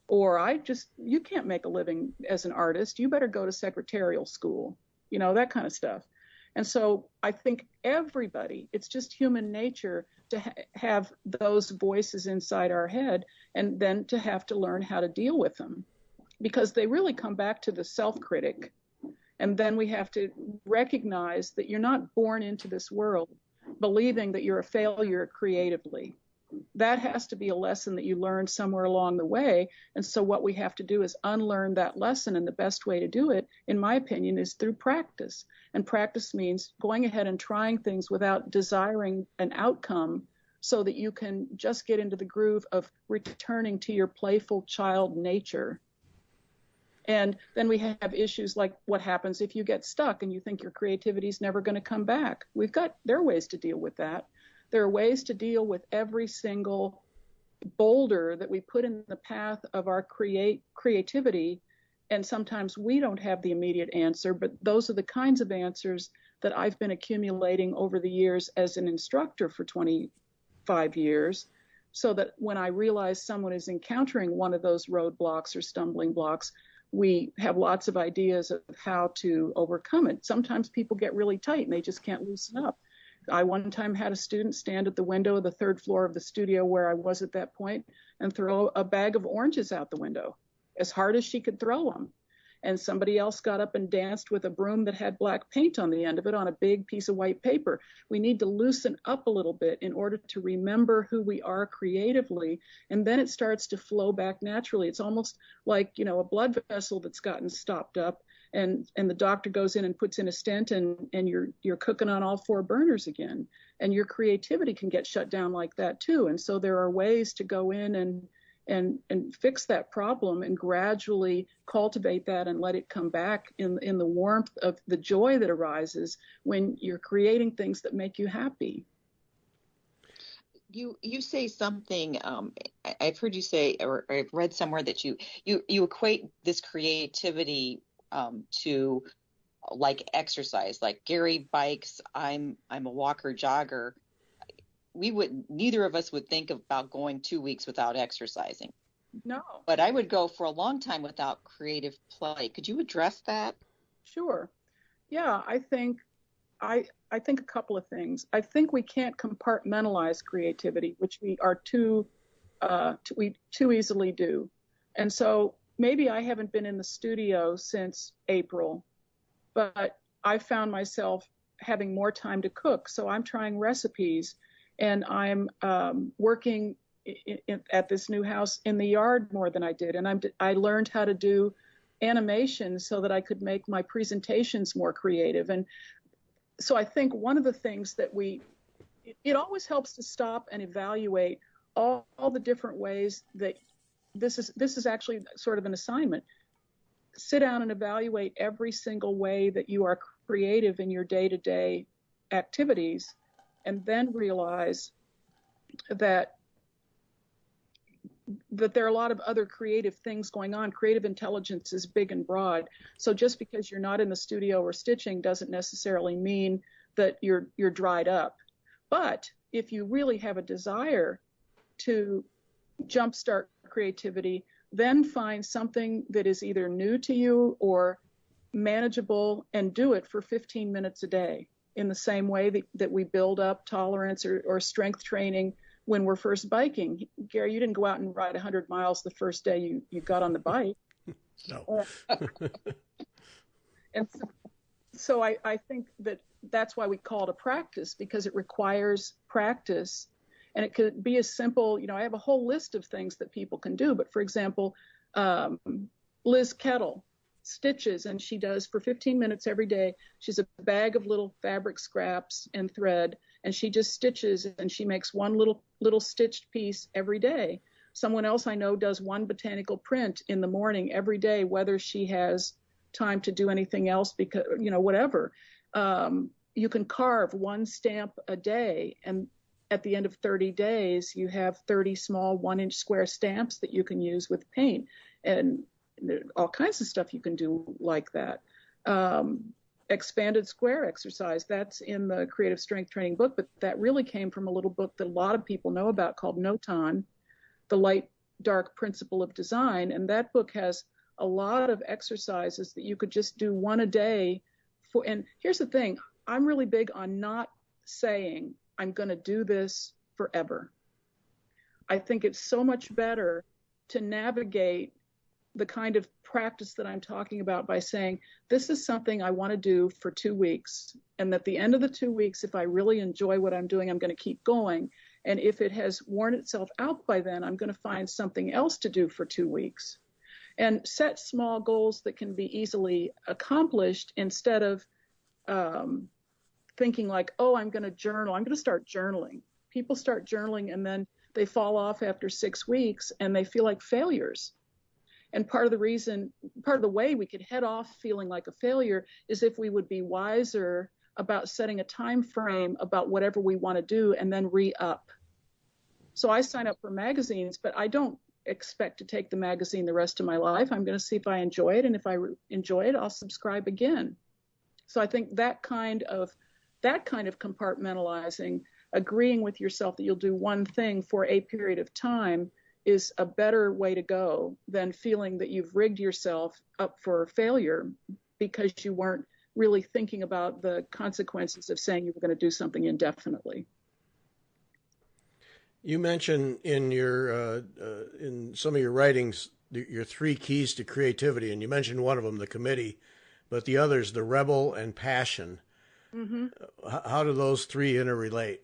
or you can't make a living as an artist. You better go to secretarial school, that kind of stuff. And so I think everybody, it's just human nature to have those voices inside our head, and then to have to learn how to deal with them, because they really come back to the self-critic. And then we have to recognize that you're not born into this world believing that you're a failure creatively. That has to be a lesson that you learned somewhere along the way. And so what we have to do is unlearn that lesson. And the best way to do it, in my opinion, is through practice. And practice means going ahead and trying things without desiring an outcome, so that you can just get into the groove of returning to your playful child nature. And then we have issues like what happens if you get stuck and you think your creativity is never going to come back. There are ways to deal with that. There are ways to deal with every single boulder that we put in the path of our creativity. And sometimes we don't have the immediate answer, but those are the kinds of answers that I've been accumulating over the years as an instructor for 25 years, so that when I realize someone is encountering one of those roadblocks or stumbling blocks, we have lots of ideas of how to overcome it. Sometimes people get really tight and they just can't loosen up. I one time had a student stand at the window of the third floor of the studio where I was at that point and throw a bag of oranges out the window as hard as she could throw them. And somebody else got up and danced with a broom that had black paint on the end of it on a big piece of white paper. We need to loosen up a little bit in order to remember who we are creatively, and then it starts to flow back naturally. It's almost like, a blood vessel that's gotten stopped up, and the doctor goes in and puts in a stent, and you're cooking on all four burners again, and your creativity can get shut down like that too. And so there are ways to go in and fix that problem and gradually cultivate that and let it come back in the warmth of the joy that arises when you're creating things that make you happy. You say something, I've heard you say, or I've read somewhere that you equate this creativity to like exercise, like Gary bikes, I'm a walker jogger. Neither of us would think about going 2 weeks without exercising. No. But I would go for a long time without creative play. Could you address that? Sure. Yeah, I think a couple of things. I think we can't compartmentalize creativity, which we too easily do. And so maybe I haven't been in the studio since April, but I found myself having more time to cook. So I'm trying recipes. And I'm working at this new house in the yard more than I did. And I learned how to do animation so that I could make my presentations more creative. And so I think one of the things that it always helps to stop and evaluate all the different ways that this is actually sort of an assignment. Sit down and evaluate every single way that you are creative in your day-to-day activities, and then realize that there are a lot of other creative things going on. Creative intelligence is big and broad. So just because you're not in the studio or stitching doesn't necessarily mean that you're dried up. But if you really have a desire to jumpstart creativity, then find something that is either new to you or manageable and do it for 15 minutes a day. In the same way that we build up tolerance or strength training when we're first biking. Gary, you didn't go out and ride 100 miles the first day you got on the bike. No. And so I think that's why we call it a practice, because it requires practice. And it could be as simple, I have a whole list of things that people can do. But for example, Liz Kettle stitches, and she does for 15 minutes every day. She's a bag of little fabric scraps and thread, and she just stitches, and she makes one little stitched piece every day. Someone else I know does one botanical print in the morning every day, whether she has time to do anything else, because, whatever. You can carve one stamp a day, and at the end of 30 days, you have 30 small 1-inch square stamps that you can use with paint, and all kinds of stuff you can do like that. Expanded square exercise, that's in the Creative Strength Training book, but that really came from a little book that a lot of people know about called Notan, The Light-Dark Principle of Design. And that book has a lot of exercises that you could just do one a day. And here's the thing, I'm really big on not saying I'm going to do this forever. I think it's so much better to navigate the kind of practice that I'm talking about by saying, this is something I want to do for 2 weeks. And at the end of the 2 weeks, if I really enjoy what I'm doing, I'm going to keep going. And if it has worn itself out by then, I'm going to find something else to do for 2 weeks. And set small goals that can be easily accomplished instead of thinking like, oh, I'm going to journal. I'm going to start journaling. People start journaling and then they fall off after 6 weeks and they feel like failures. And part of the way we could head off feeling like a failure is if we would be wiser about setting a time frame about whatever we want to do and then re-up. So I sign up for magazines, but I don't expect to take the magazine the rest of my life. I'm going to see if I enjoy it, and if I enjoy it, I'll subscribe again. So I think that kind of compartmentalizing, agreeing with yourself that you'll do one thing for a period of time, is a better way to go than feeling that you've rigged yourself up for failure because you weren't really thinking about the consequences of saying you were going to do something indefinitely. You mentioned in in some of your writings your 3 keys to creativity, and you mentioned one of them, the committee, but the others, the rebel and passion. Mm-hmm. How do those 3 interrelate?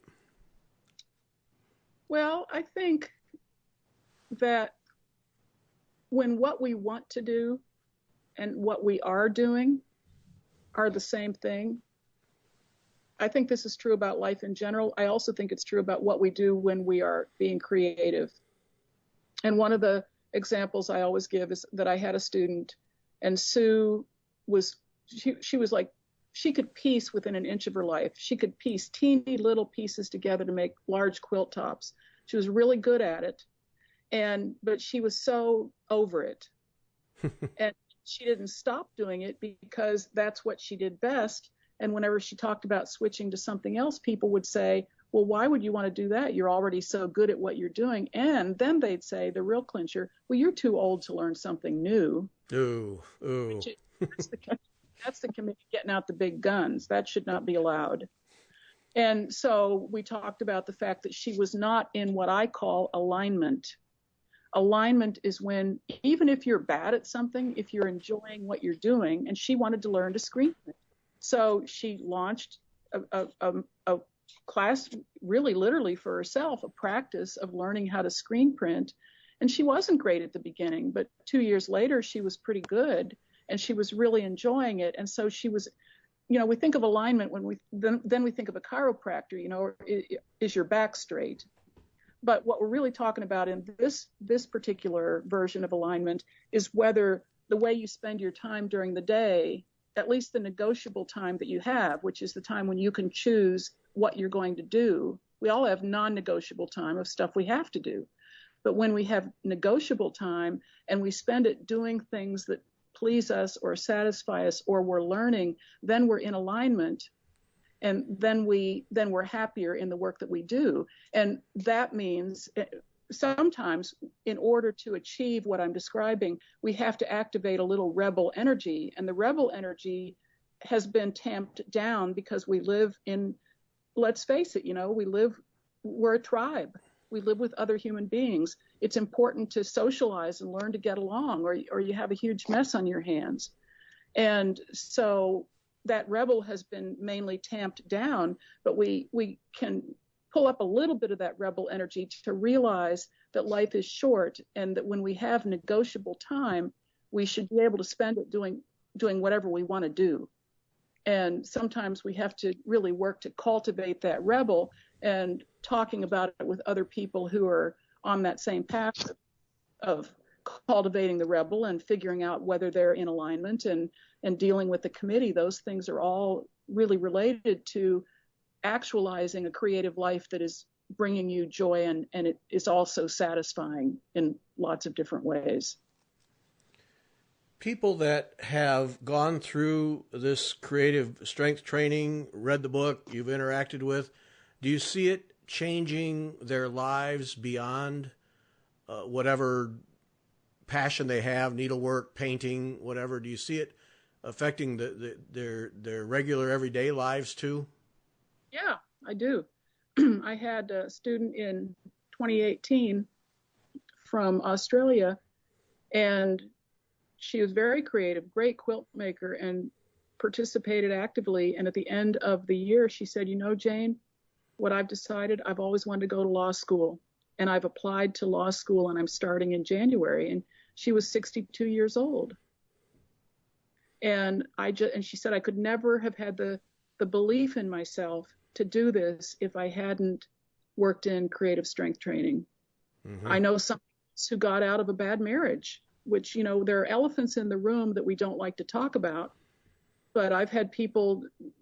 Well, I think that when what we want to do and what we are doing are the same thing, I think this is true about life in general. I also think it's true about what we do when we are being creative. And one of the examples I always give is that I had a student, and Sue was like, she could piece within an inch of her life. She could piece teeny little pieces together to make large quilt tops. She was really good at it. But she was so over it. And she didn't stop doing it because that's what she did best. And whenever she talked about switching to something else, people would say, well, why would you want to do that? You're already so good at what you're doing. And then they'd say, the real clincher, well, you're too old to learn something new. Ooh. That's the committee getting out the big guns. That should not be allowed. And so we talked about the fact that she was not in what I call alignment. Alignment is when, even if you're bad at something, if you're enjoying what you're doing, and she wanted to learn to screen print. So she launched a class, really literally for herself, a practice of learning how to screen print. And she wasn't great at the beginning, but 2 years later, she was pretty good, and she was really enjoying it. And so she was, we think of alignment when then we think of a chiropractor, is your back straight? But what we're really talking about in this particular version of alignment is whether the way you spend your time during the day, at least the negotiable time that you have, which is the time when you can choose what you're going to do. We all have non-negotiable time of stuff we have to do. But when we have negotiable time and we spend it doing things that please us or satisfy us or we're learning, then we're in alignment. And then we're happier in the work that we do. And that means sometimes in order to achieve what I'm describing, we have to activate a little rebel energy. And the rebel energy has been tamped down because we live in, let's face it, we're a tribe. We live with other human beings. It's important to socialize and learn to get along, or you have a huge mess on your hands. And so that rebel has been mainly tamped down, but we can pull up a little bit of that rebel energy to realize that life is short, and that when we have negotiable time, we should be able to spend it doing whatever we want to do. And sometimes we have to really work to cultivate that rebel, and talking about it with other people who are on that same path of cultivating the rebel and figuring out whether they're in alignment and dealing with the committee. Those things are all really related to actualizing a creative life that is bringing you joy and it is also satisfying in lots of different ways. People that have gone through this creative strength training, read the book, you've interacted with, do you see it changing their lives beyond whatever passion they have, needlework, painting, whatever? Do you see it affecting their regular everyday lives too? Yeah, I do. I had a student in 2018 from Australia, and she was very creative, great quilt maker, and participated actively. And at the end of the year, she said, Jane, what I've decided, I've always wanted to go to law school, and I've applied to law school, and I'm starting in January. And she was 62 years old. And she said, I could never have had the belief in myself to do this if I hadn't worked in creative strength training. Mm-hmm. I know some who got out of a bad marriage, which, there are elephants in the room that we don't like to talk about. But I've had people,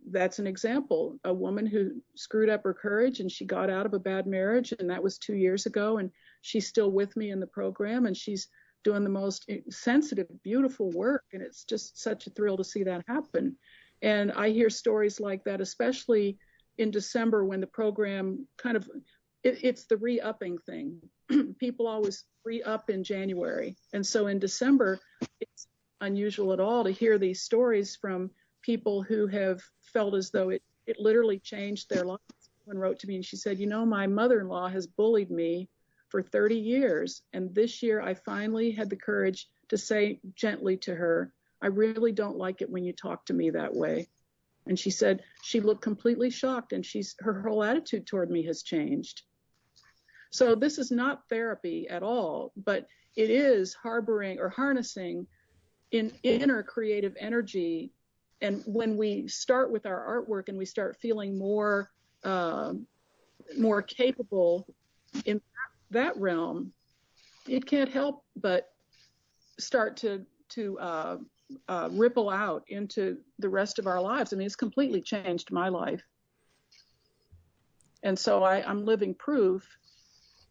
that's an example, a woman who screwed up her courage and she got out of a bad marriage, and that was 2 years ago, and she's still with me in the program, and she's doing the most sensitive, beautiful work, and it's just such a thrill to see that happen. And I hear stories like that, especially in December when the program kind of, it's the re-upping thing. People always re-up in January. And so in December, it's unusual at all to hear these stories from people who have felt as though it literally changed their lives. Someone wrote to me and she said, my mother-in-law has bullied me for 30 years. And this year I finally had the courage to say gently to her, I really don't like it when you talk to me that way. And she said she looked completely shocked, and her whole attitude toward me has changed. So this is not therapy at all, but it is harboring or harnessing inner creative energy. And when we start with our artwork and we start feeling more capable in that realm, it can't help but start to ripple out into the rest of our lives. I mean, it's completely changed my life. And so I'm living proof,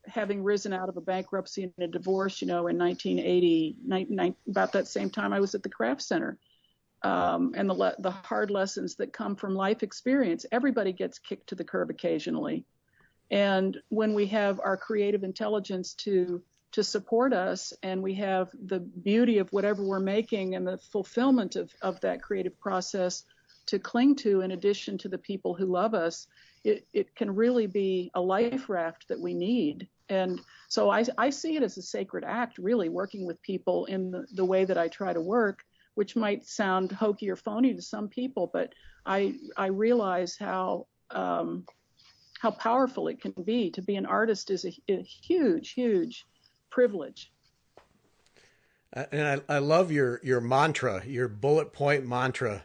having risen out of a bankruptcy and a divorce, in 1980, about that same time I was at the Craft Center. And the hard lessons that come from life experience. Everybody gets kicked to the curb occasionally. And when we have our creative intelligence to support us, and we have the beauty of whatever we're making and the fulfillment of that creative process to cling to, in addition to the people who love us, it can really be a life raft that we need. And so I see it as a sacred act, really, working with people in the way that I try to work, which might sound hokey or phony to some people, but I realize how powerful it can be. To be an artist is a huge, huge privilege. And I love your mantra, your bullet point mantra.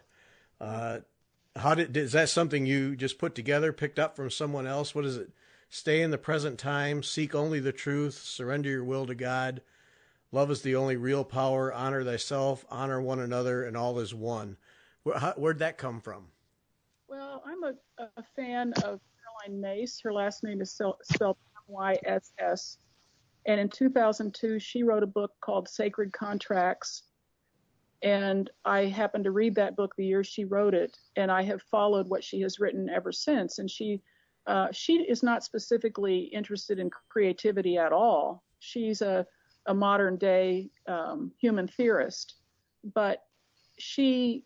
Is that something you just put together, picked up from someone else? What is it? Stay in the present time, seek only the truth, surrender your will to God. Love is the only real power. Honor thyself, honor one another, and all is one. Where'd that come from? Well, I'm a fan of Caroline Myss. Her last name is spelled Myss. And in 2002, she wrote a book called Sacred Contracts. And I happened to read that book the year she wrote it, and I have followed what she has written ever since. And she is not specifically interested in creativity at all. She's a modern day human theorist, but she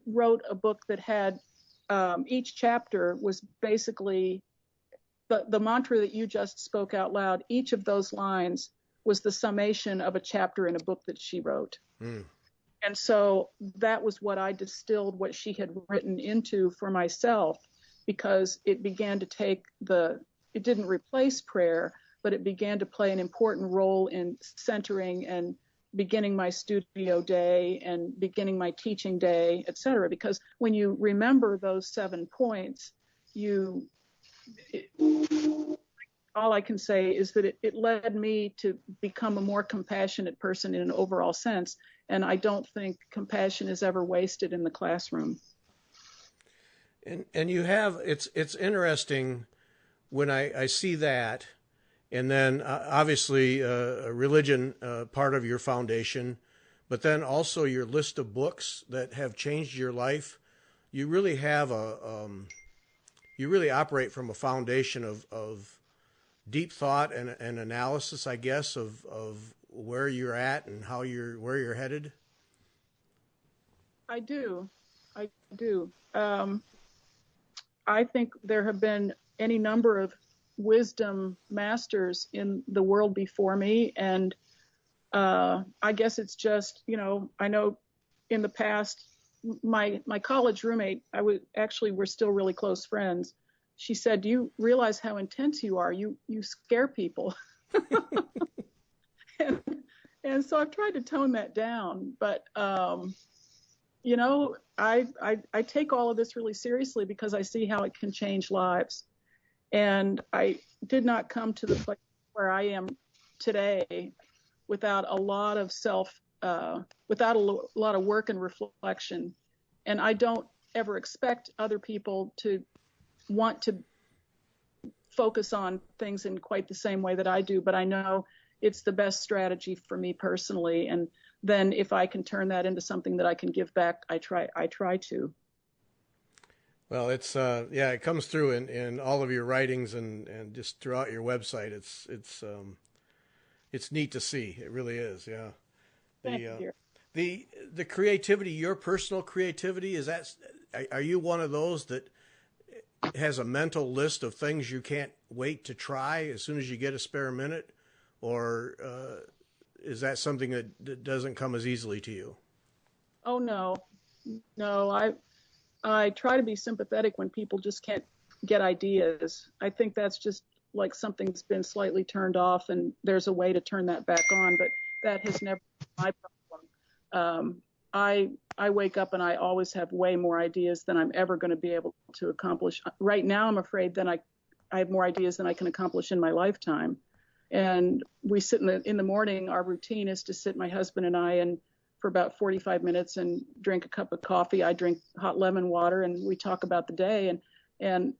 wrote a book that had each chapter was basically the mantra that you just spoke out loud. Each of those lines was the summation of a chapter in a book that she wrote. Mm. And so that was what I distilled what she had written into for myself, because it began to take it didn't replace prayer, but it began to play an important role in centering and beginning my studio day and beginning my teaching day, et cetera. Because when you remember those 7 points, all I can say is that it led me to become a more compassionate person in an overall sense. And I don't think compassion is ever wasted in the classroom. And you have, it's interesting when I see that, and then obviously religion part of your foundation, but then also your list of books that have changed your life. You really have you really operate from a foundation of deep thought and analysis, I guess, of where you're at and where you're headed. I do. I think there have been any number of wisdom masters in the world before me. And I guess it's just, I know in the past, my college roommate, we're still really close friends. She said, "Do you realize how intense you are? You scare people." and so I've tried to tone that down, but I take all of this really seriously because I see how it can change lives. And I did not come to the place where I am today without a lot of without a lot of work and reflection. And I don't ever expect other people to want to focus on things in quite the same way that I do, but I know it's the best strategy for me personally. And then if I can turn that into something that I can give back, I try to. Well, it's it comes through in all of your writings and just throughout your website. It's neat to see. It really is. Yeah. Thank you. The creativity, your personal creativity, are you one of those that has a mental list of things you can't wait to try as soon as you get a spare minute, or is that something that doesn't come as easily to you? Oh no. I try to be sympathetic when people just can't get ideas. I think that's just like something's been slightly turned off and there's a way to turn that back on, but that has never been my problem. I wake up and I always have way more ideas than I'm ever going to be able to accomplish. Right now, I'm afraid that I have more ideas than I can accomplish in my lifetime. And we sit in the morning, our routine is to sit, my husband and I, and for about 45 minutes and drink a cup of coffee. I drink hot lemon water and we talk about the day. And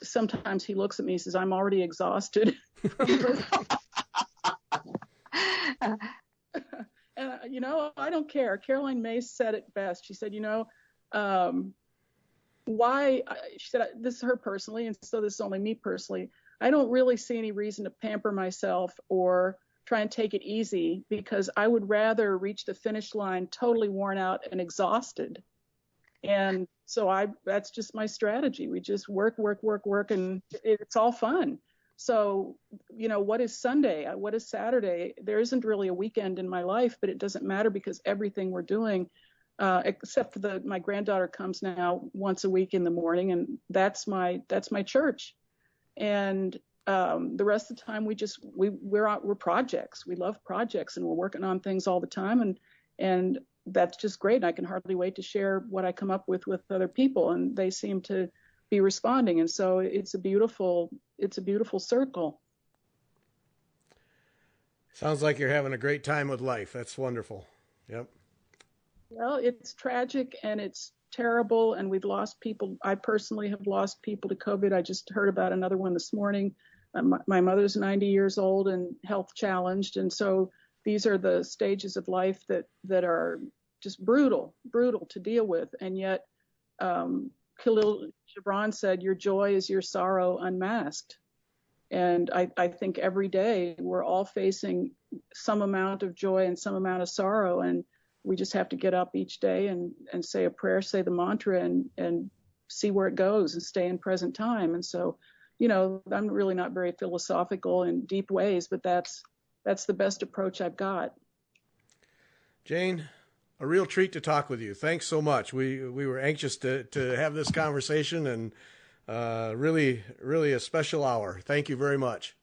sometimes he looks at me and says, "I'm already exhausted." And, I don't care. Caroline May said it best. She said, why, she said, this is her personally, and so this is only me personally. I don't really see any reason to pamper myself or try and take it easy, because I would rather reach the finish line totally worn out and exhausted. And so that's just my strategy. We just work, and it's all fun. So, what is Sunday? What is Saturday? There isn't really a weekend in my life, but it doesn't matter because everything we're doing, except for my granddaughter comes now once a week in the morning, and that's my church. And the rest of the time we're projects. We love projects and we're working on things all the time. And that's just great. And I can hardly wait to share what I come up with other people, and they seem to be responding. And so it's a beautiful circle. Sounds like you're having a great time with life. That's wonderful. Yep. Well, it's tragic and it's terrible, and we've lost people. I personally have lost people to COVID. I just heard about another one this morning. My mother's 90 years old and health challenged, and so these are the stages of life that are just brutal to deal with. And yet, Khalil Gibran said, "Your joy is your sorrow unmasked." And I think every day we're all facing some amount of joy and some amount of sorrow, and we just have to get up each day and say a prayer, say the mantra, and see where it goes and stay in present time. And so, I'm really not very philosophical in deep ways, but that's the best approach I've got. Jane, a real treat to talk with you. Thanks so much. We were anxious to have this conversation, and really, really a special hour. Thank you very much.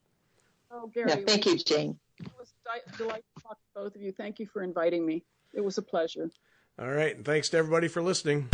Oh, Gary. Yeah, thank you, Jane. It was a delight to talk to both of you. Thank you for inviting me. It was a pleasure. All right. And thanks to everybody for listening.